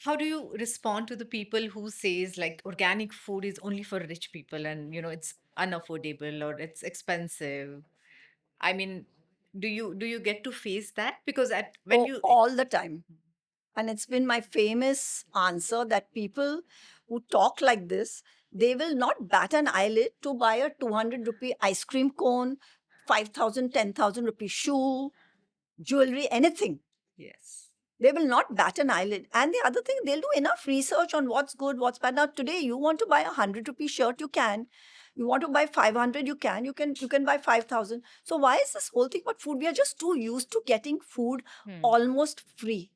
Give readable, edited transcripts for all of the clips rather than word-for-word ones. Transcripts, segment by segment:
how do you respond to the people who says like organic food is only for rich people and it's unaffordable or it's expensive? I mean, do you get to face that? Because at when Oh, you all the time. And it's been my famous answer that people who talk like this, they will not bat an eyelid to buy a 200 rupee ice cream cone, 5,000, 10,000 rupee shoe, jewelry, anything. yes. They will not bat an eyelid. And the other thing, they'll do enough research on what's good, what's bad. Now, today, you want to buy a 100 rupee shirt, you can. You want to buy 500, you can. You can buy 5,000. So why is this whole thing about food? We are just too used to getting food Hmm. almost free.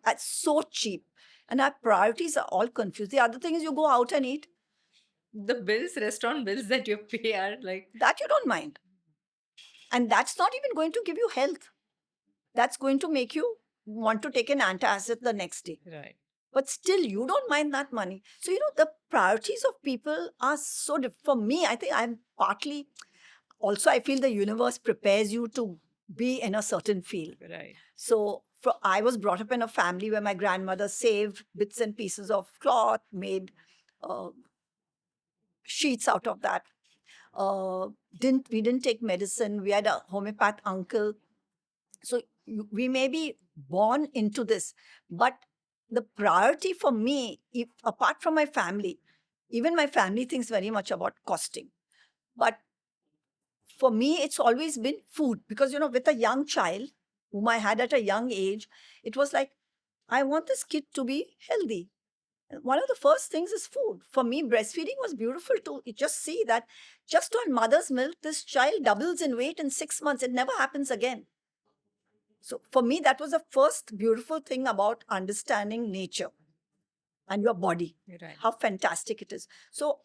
That's so cheap. And our priorities are all confused. The other thing is you go out and eat, The bills, restaurant bills that you pay are like, that you don't mind. And that's not even going to give you health. That's going to make you want to take an antacid the next day. right. But still, you don't mind that money. So, the priorities of people are so different. For me, I think I'm partly also, I feel the universe prepares you to be in a certain field. Right. So I was brought up in a family where my grandmother saved bits and pieces of cloth, made uh, sheets out of that. We didn't take medicine. We had a homeopath uncle. So we may be born into this, but the priority for me, if apart from my family, even my family thinks very much about costing. But for me, it's always been food because with a young child whom I had at a young age, it was like I want this kid to be healthy. One of the first things is food. For me, breastfeeding was beautiful too. You just see that just on mother's milk, this child doubles in weight in 6 months. It never happens again. So for me, that was the first beautiful thing about understanding nature and your body, Right. how fantastic it is. So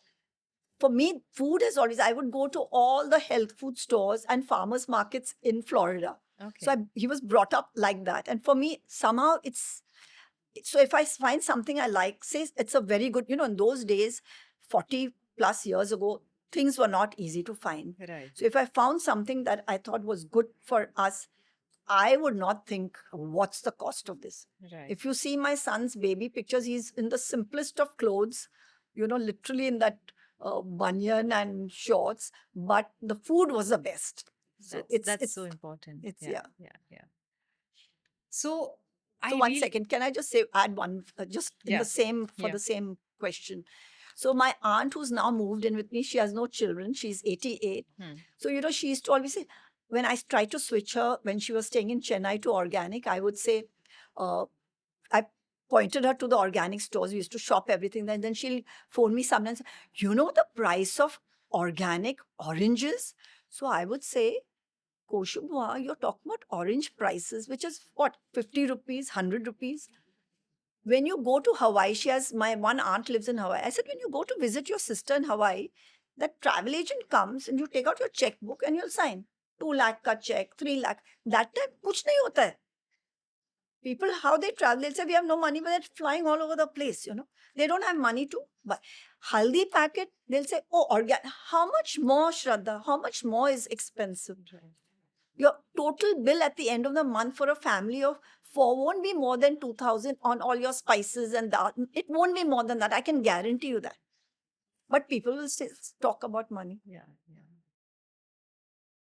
for me, food is always, I would go to all the health food stores and farmers markets in Florida. So Okay. he was brought up like that. And for me, somehow so if I find something I like, say it's a very good, in those days, 40 plus years ago, things were not easy to find. Right. So if I found something that I thought was good for us, I would not think, what's the cost of this? Right. If you see my son's baby pictures, he's in the simplest of clothes, literally in that banyan and shorts, but the food was the best. So That's so important. Yeah. yeah. Yeah. Yeah. So So I one really, second, can I just say add one just in the yeah. same for Yeah. the same question? So my aunt who's now moved in with me, she has no children. She's 88. Hmm. So she used to always say when I tried to switch her when she was staying in Chennai to organic, I would say, I pointed her to the organic stores. We used to shop everything. Then she'll phone me sometimes. The price of organic oranges. So I would say, Koshubwa, you're talking about orange prices, which is what, 50 rupees, 100 rupees. When you go to Hawaii, my one aunt lives in Hawaii. I said, when you go to visit your sister in Hawaii, that travel agent comes and you take out your checkbook and you'll sign 2 lakh ka check, 3 lakh. That time, kuch nahi hota hai. People, how they travel, they'll say, we have no money, but they're flying all over the place. They don't have money to buy. Haldi packet, they'll say, oh, organic. How much more, Shraddha? How much more is expensive? Right. Your total bill at the end of the month for a family of four won't be more than 2,000 on all your spices and that. It won't be more than that. I can guarantee you that. But people will still talk about money. Yeah.